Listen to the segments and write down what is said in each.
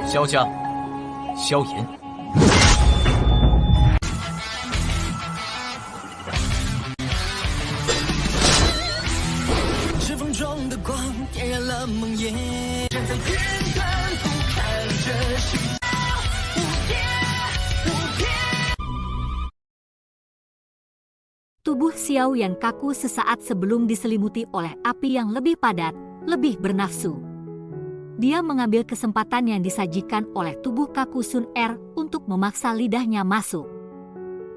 萧家，萧炎。指缝中的光点燃了梦魇，站在云端俯瞰着世界无边无边。 Tubuh Xiao Yan kaku sesaat sebelum diselimuti oleh api yang lebih padat, lebih bernafsu. Dia mengambil kesempatan yang disajikan oleh tubuh kaku Sun Er untuk memaksa lidahnya masuk.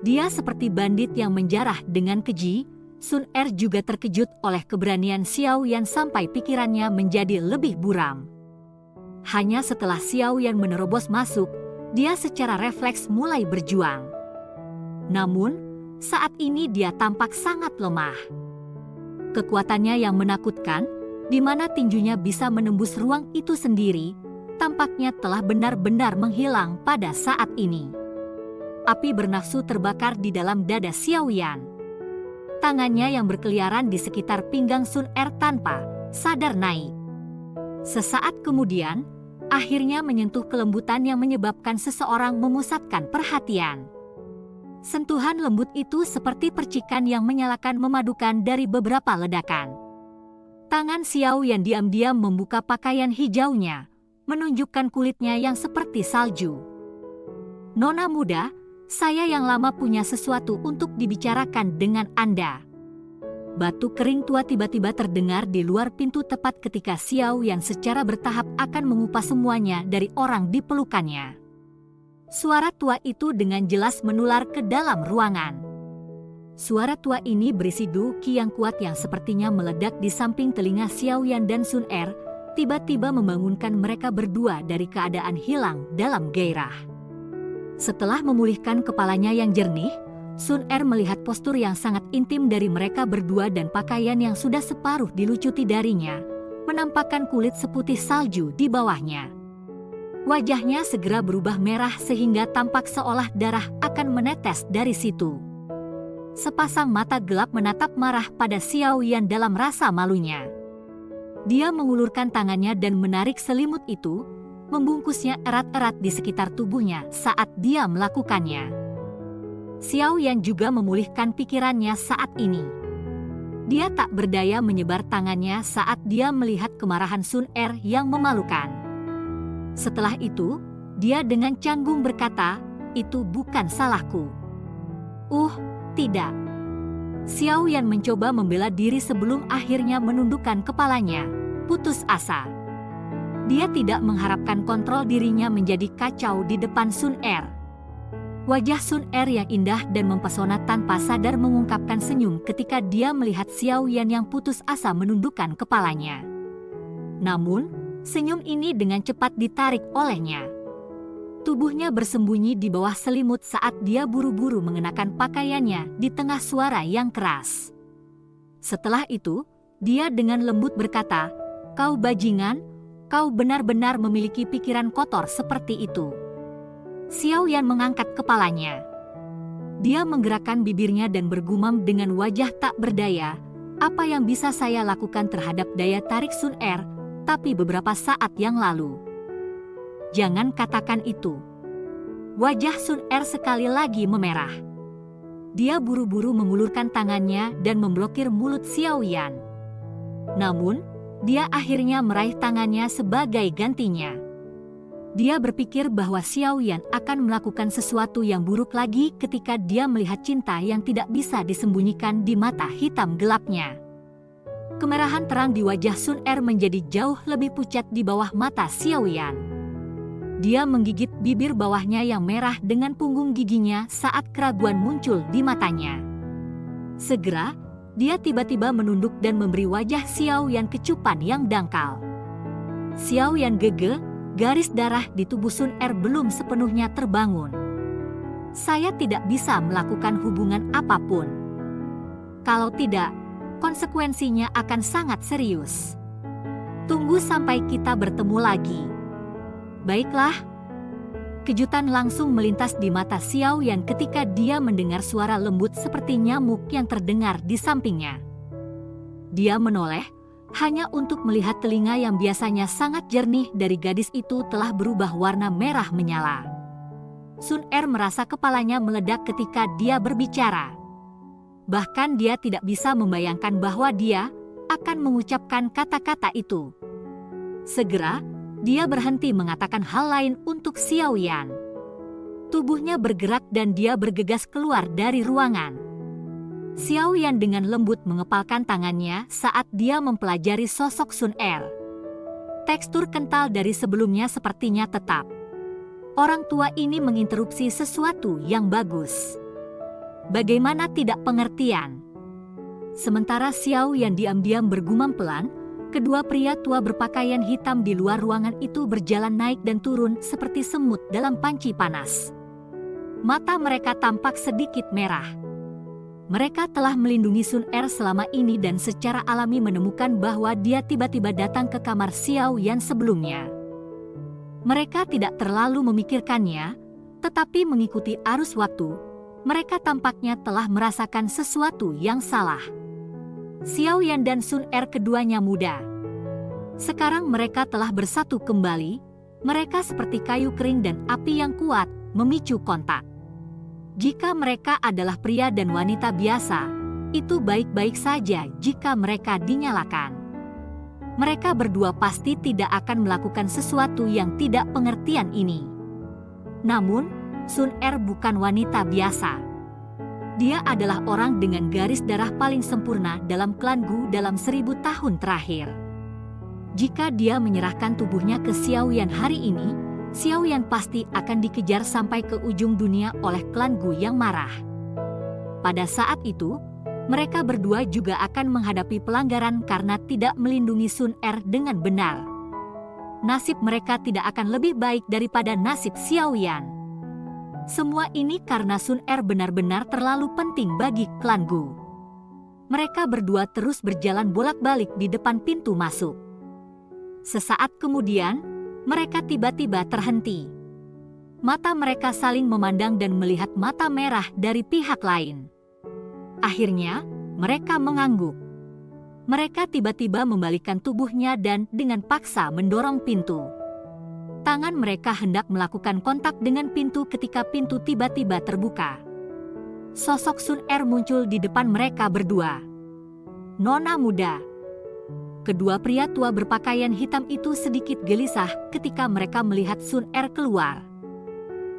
Dia seperti bandit yang menjarah dengan keji. Sun Er juga terkejut oleh keberanian Xiao Yan sampai pikirannya menjadi lebih buram. Hanya setelah Xiao Yan menerobos masuk, dia secara refleks mulai berjuang. Namun, saat ini dia tampak sangat lemah. Kekuatannya yang menakutkan, di mana tinjunya bisa menembus ruang itu sendiri, tampaknya telah benar-benar menghilang pada saat ini. Api bernafsu terbakar di dalam dada Xiao Yan. Tangannya yang berkeliaran di sekitar pinggang Sun Er tanpa sadar naik. Sesaat kemudian, akhirnya menyentuh kelembutan yang menyebabkan seseorang memusatkan perhatian. Sentuhan lembut itu seperti percikan yang menyalakan memadukan dari beberapa ledakan. Tangan Xiao Yan diam-diam membuka pakaian hijaunya, menunjukkan kulitnya yang seperti salju. Nona muda, saya yang lama punya sesuatu untuk dibicarakan dengan Anda. Batu kering tua tiba-tiba terdengar di luar pintu tepat ketika Xiao Yan secara bertahap akan mengupas semuanya dari orang di pelukannya. Suara tua itu dengan jelas menular ke dalam ruangan. Suara tua ini berisi duki yang kuat yang sepertinya meledak di samping telinga Xiao Yan dan Sun Er, tiba-tiba membangunkan mereka berdua dari keadaan hilang dalam gairah. Setelah memulihkan kepalanya yang jernih, Sun Er melihat postur yang sangat intim dari mereka berdua dan pakaian yang sudah separuh dilucuti darinya, menampakkan kulit seputih salju di bawahnya. Wajahnya segera berubah merah sehingga tampak seolah darah akan menetes dari situ. Sepasang mata gelap menatap marah pada Xiao Yan dalam rasa malunya. Dia mengulurkan tangannya dan menarik selimut itu, membungkusnya erat-erat di sekitar tubuhnya saat dia melakukannya. Xiao Yan juga memulihkan pikirannya saat ini. Dia tak berdaya menyebar tangannya saat dia melihat kemarahan Sun Er yang memalukan. Setelah itu, dia dengan canggung berkata, "Itu bukan salahku." Tidak. Xiao Yan mencoba membela diri sebelum akhirnya menundukkan kepalanya, putus asa. Dia tidak mengharapkan kontrol dirinya menjadi kacau di depan Sun Er. Wajah Sun Er yang indah dan mempesona tanpa sadar mengungkapkan senyum ketika dia melihat Xiao Yan yang putus asa menundukkan kepalanya. Namun, senyum ini dengan cepat ditarik olehnya. Tubuhnya bersembunyi di bawah selimut saat dia buru-buru mengenakan pakaiannya di tengah suara yang keras. Setelah itu, dia dengan lembut berkata, "Kau bajingan, kau benar-benar memiliki pikiran kotor seperti itu." Xiao Yan mengangkat kepalanya. Dia menggerakkan bibirnya dan bergumam dengan wajah tak berdaya, "Apa yang bisa saya lakukan terhadap daya tarik Sun Er, tapi beberapa saat yang lalu?" "Jangan katakan itu." Wajah Sun Er sekali lagi memerah. Dia buru-buru mengulurkan tangannya dan memblokir mulut Xiao Yan. Namun, dia akhirnya meraih tangannya sebagai gantinya. Dia berpikir bahwa Xiao Yan akan melakukan sesuatu yang buruk lagi ketika dia melihat cinta yang tidak bisa disembunyikan di mata hitam gelapnya. Kemerahan terang di wajah Sun Er menjadi jauh lebih pucat di bawah mata Xiao Yan. Dia menggigit bibir bawahnya yang merah dengan punggung giginya saat keraguan muncul di matanya. Segera, dia tiba-tiba menunduk dan memberi wajah Xiao Yan kecupan yang dangkal. Xiao Yan gege, garis darah di tubuh Sun Er belum sepenuhnya terbangun. "Saya tidak bisa melakukan hubungan apapun. Kalau tidak, konsekuensinya akan sangat serius. Tunggu sampai kita bertemu lagi." "Baiklah." Kejutan langsung melintas di mata Xiao Yan ketika dia mendengar suara lembut seperti nyamuk yang terdengar di sampingnya. Dia menoleh, hanya untuk melihat telinga yang biasanya sangat jernih dari gadis itu telah berubah warna merah menyala. Sun Er merasa kepalanya meledak ketika dia berbicara. Bahkan dia tidak bisa membayangkan bahwa dia akan mengucapkan kata-kata itu. Segera, dia berhenti mengatakan hal lain untuk Xiao Yan. Tubuhnya bergerak dan dia bergegas keluar dari ruangan. Xiao Yan dengan lembut mengepalkan tangannya saat dia mempelajari sosok Sun Er. Tekstur kental dari sebelumnya sepertinya tetap. Orang tua ini menginterupsi sesuatu yang bagus. Bagaimana tidak pengertian? Sementara Xiao Yan diam-diam bergumam pelan, kedua pria tua berpakaian hitam di luar ruangan itu berjalan naik dan turun seperti semut dalam panci panas. Mata mereka tampak sedikit merah. Mereka telah melindungi Sun Er selama ini dan secara alami menemukan bahwa dia tiba-tiba datang ke kamar Xiao Yan sebelumnya. Mereka tidak terlalu memikirkannya, tetapi mengikuti arus waktu, mereka tampaknya telah merasakan sesuatu yang salah. Xiao Yan dan Sun Er keduanya muda. Sekarang mereka telah bersatu kembali, mereka seperti kayu kering dan api yang kuat, memicu kontak. Jika mereka adalah pria dan wanita biasa, itu baik-baik saja jika mereka dinyalakan. Mereka berdua pasti tidak akan melakukan sesuatu yang tidak pengertian ini. Namun, Sun Er bukan wanita biasa. Dia adalah orang dengan garis darah paling sempurna dalam klan Gu dalam 1000 tahun terakhir. Jika dia menyerahkan tubuhnya ke Xiao Yan hari ini, Xiao Yan pasti akan dikejar sampai ke ujung dunia oleh klan Gu yang marah. Pada saat itu, mereka berdua juga akan menghadapi pelanggaran karena tidak melindungi Sun Er dengan benar. Nasib mereka tidak akan lebih baik daripada nasib Xiao Yan. Semua ini karena Sun Er benar-benar terlalu penting bagi klan Gu. Mereka berdua terus berjalan bolak-balik di depan pintu masuk. Sesaat kemudian, mereka tiba-tiba terhenti. Mata mereka saling memandang dan melihat mata merah dari pihak lain. Akhirnya, mereka mengangguk. Mereka tiba-tiba membalikkan tubuhnya dan dengan paksa mendorong pintu. Tangan mereka hendak melakukan kontak dengan pintu ketika pintu tiba-tiba terbuka. Sosok Sun Er muncul di depan mereka berdua. Nona muda. Kedua pria tua berpakaian hitam itu sedikit gelisah ketika mereka melihat Sun Er keluar.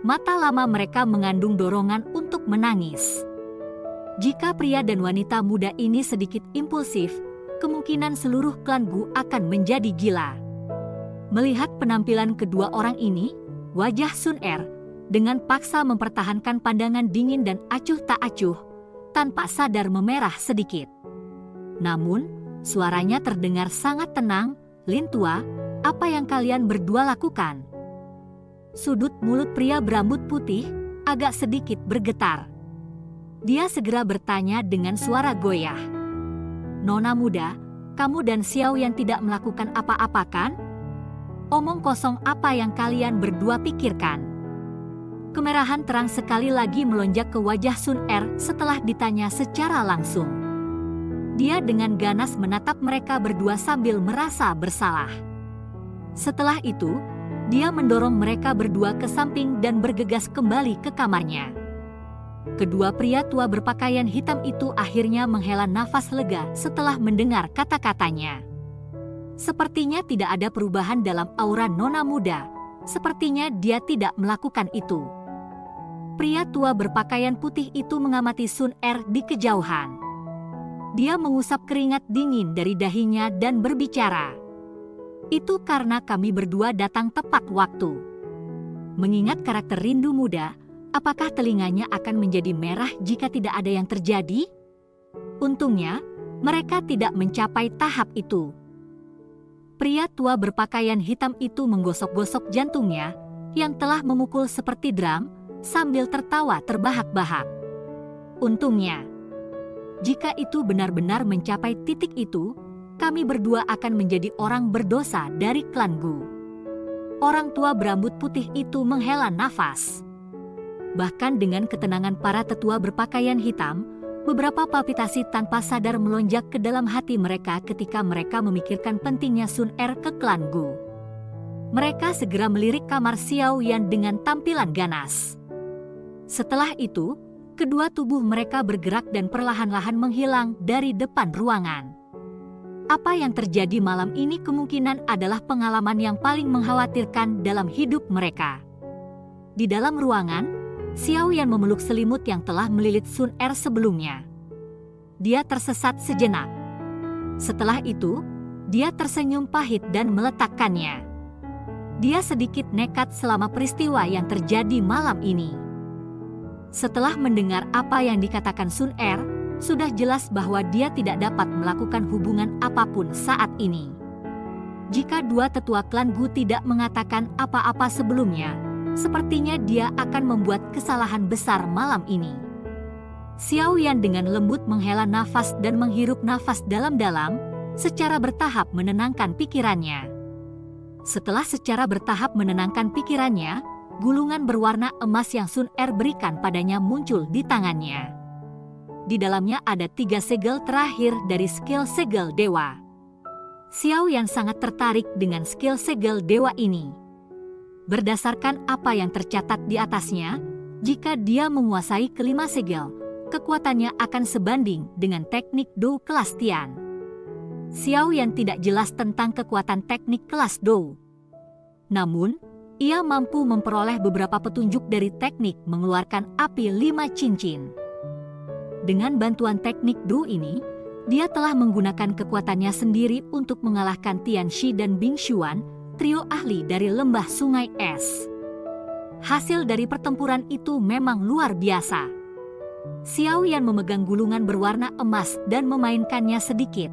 Mata lama mereka mengandung dorongan untuk menangis. Jika pria dan wanita muda ini sedikit impulsif, kemungkinan seluruh klan Gu akan menjadi gila. Melihat penampilan kedua orang ini, wajah Sun Er dengan paksa mempertahankan pandangan dingin dan acuh tak acuh, tanpa sadar memerah sedikit. Namun, suaranya terdengar sangat tenang. "Lin tua, apa yang kalian berdua lakukan?" Sudut mulut pria berambut putih agak sedikit bergetar. Dia segera bertanya dengan suara goyah. "Nona muda, kamu dan Xiao Yan tidak melakukan apa-apa kan? Omong kosong apa yang kalian berdua pikirkan?" Kemerahan terang sekali lagi melonjak ke wajah Sun Er setelah ditanya secara langsung. Dia dengan ganas menatap mereka berdua sambil merasa bersalah. Setelah itu, dia mendorong mereka berdua ke samping dan bergegas kembali ke kamarnya. Kedua pria tua berpakaian hitam itu akhirnya menghela nafas lega setelah mendengar kata-katanya. Sepertinya tidak ada perubahan dalam aura nona muda. Sepertinya dia tidak melakukan itu. Pria tua berpakaian putih itu mengamati Sun Er di kejauhan. Dia mengusap keringat dingin dari dahinya dan berbicara. "Itu karena kami berdua datang tepat waktu." Mengingat karakter rindu muda, apakah telinganya akan menjadi merah jika tidak ada yang terjadi? Untungnya, mereka tidak mencapai tahap itu. Pria tua berpakaian hitam itu menggosok-gosok jantungnya, yang telah memukul seperti drum, sambil tertawa terbahak-bahak. Untungnya, jika itu benar-benar mencapai titik itu, kami berdua akan menjadi orang berdosa dari klan Gu. Orang tua berambut putih itu menghela nafas. Bahkan dengan ketenangan para tetua berpakaian hitam, beberapa palpitasi tanpa sadar melonjak ke dalam hati mereka ketika mereka memikirkan pentingnya Sun Er ke klan Gu. Mereka segera melirik kamar Xiao Yan dengan tampilan ganas. Setelah itu, kedua tubuh mereka bergerak dan perlahan-lahan menghilang dari depan ruangan. Apa yang terjadi malam ini kemungkinan adalah pengalaman yang paling mengkhawatirkan dalam hidup mereka. Di dalam ruangan, Xiao Yan memeluk selimut yang telah melilit Sun Er sebelumnya. Dia tersesat sejenak. Setelah itu, dia tersenyum pahit dan meletakkannya. Dia sedikit nekat selama peristiwa yang terjadi malam ini. Setelah mendengar apa yang dikatakan Sun Er, sudah jelas bahwa dia tidak dapat melakukan hubungan apapun saat ini. Jika dua tetua klan Gu tidak mengatakan apa-apa sebelumnya, sepertinya dia akan membuat kesalahan besar malam ini. Xiao Yan dengan lembut menghela nafas dan menghirup nafas dalam-dalam, secara bertahap menenangkan pikirannya. Setelah secara bertahap menenangkan pikirannya, gulungan berwarna emas yang Sun Er berikan padanya muncul di tangannya. Di dalamnya ada 3 segel terakhir dari skill segel dewa. Xiao Yan sangat tertarik dengan skill segel dewa ini. Berdasarkan apa yang tercatat di atasnya, jika dia menguasai kelima segel, kekuatannya akan sebanding dengan teknik Dou kelas Tian. Xiao Yan tidak jelas tentang kekuatan teknik kelas Dou. Namun, ia mampu memperoleh beberapa petunjuk dari teknik mengeluarkan api 5 cincin. Dengan bantuan teknik Dou ini, dia telah menggunakan kekuatannya sendiri untuk mengalahkan Tian Shi dan Bing Xuan, trio ahli dari lembah sungai es. Hasil dari pertempuran itu memang luar biasa. Xiao Yan memegang gulungan berwarna emas dan memainkannya sedikit.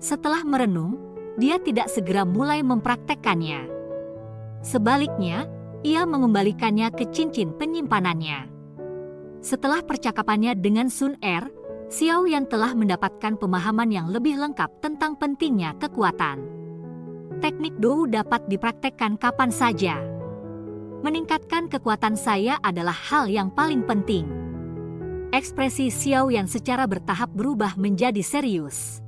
Setelah merenung, dia tidak segera mulai mempraktekkannya. Sebaliknya, ia mengembalikannya ke cincin penyimpanannya. Setelah percakapannya dengan Sun Er, Xiao Yan telah mendapatkan pemahaman yang lebih lengkap tentang pentingnya kekuatan. Teknik Dou dapat dipraktekkan kapan saja. Meningkatkan kekuatan saya adalah hal yang paling penting. Ekspresi Xiao Yan secara bertahap berubah menjadi serius.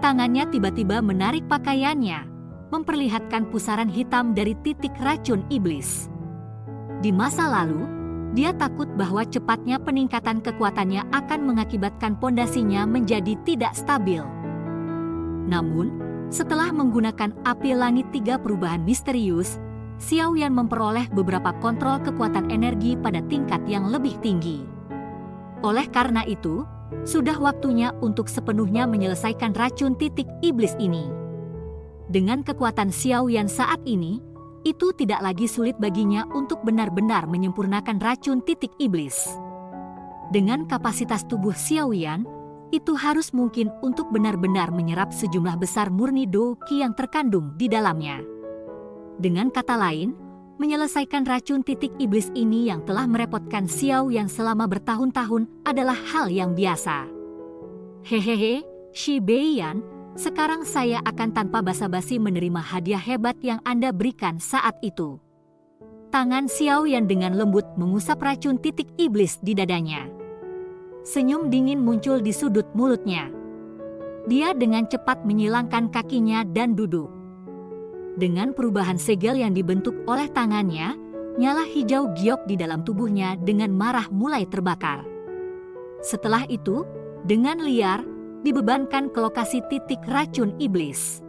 Tangannya tiba-tiba menarik pakaiannya, memperlihatkan pusaran hitam dari titik racun iblis. Di masa lalu, dia takut bahwa cepatnya peningkatan kekuatannya akan mengakibatkan pondasinya menjadi tidak stabil. Namun, setelah menggunakan api langit 3 perubahan misterius, Xiao Yan memperoleh beberapa kontrol kekuatan energi pada tingkat yang lebih tinggi. Oleh karena itu, sudah waktunya untuk sepenuhnya menyelesaikan racun titik iblis ini. Dengan kekuatan Xiao Yan saat ini, itu tidak lagi sulit baginya untuk benar-benar menyempurnakan racun titik iblis. Dengan kapasitas tubuh Xiao Yan, itu harus mungkin untuk benar-benar menyerap sejumlah besar murni Dou Qi yang terkandung di dalamnya. Dengan kata lain, menyelesaikan racun titik iblis ini yang telah merepotkan Xiao Yan selama bertahun-tahun adalah hal yang biasa. Hehehe, Shi Beiyan, sekarang saya akan tanpa basa-basi menerima hadiah hebat yang Anda berikan saat itu. Tangan Xiao Yan dengan lembut mengusap racun titik iblis di dadanya. Senyum dingin muncul di sudut mulutnya. Dia dengan cepat menyilangkan kakinya dan duduk. Dengan perubahan segel yang dibentuk oleh tangannya, nyala hijau giok di dalam tubuhnya dengan marah mulai terbakar. Setelah itu, dengan liar, dibebankan ke lokasi titik racun iblis.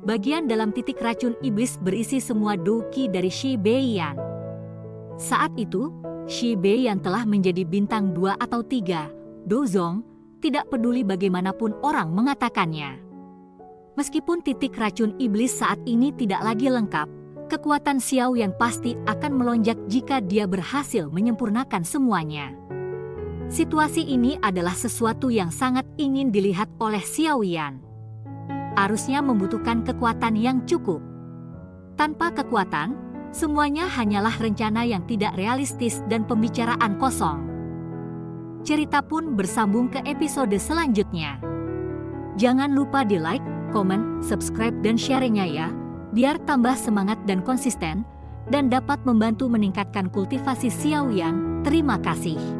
Bagian dalam titik racun iblis berisi semua Dou Qi dari Shi Beiyan. Saat itu, Shi Beiyan telah menjadi bintang 2 atau 3, Dozong, tidak peduli bagaimanapun orang mengatakannya. Meskipun titik racun iblis saat ini tidak lagi lengkap, kekuatan Xiao Yan pasti akan melonjak jika dia berhasil menyempurnakan semuanya. Situasi ini adalah sesuatu yang sangat ingin dilihat oleh Xiao Yan. Harusnya membutuhkan kekuatan yang cukup. Tanpa kekuatan, semuanya hanyalah rencana yang tidak realistis dan pembicaraan kosong. Cerita pun bersambung ke episode selanjutnya. Jangan lupa di like, komen, subscribe dan share-nya ya, biar tambah semangat dan konsisten, dan dapat membantu meningkatkan kultivasi Xiao Yan. Terima kasih.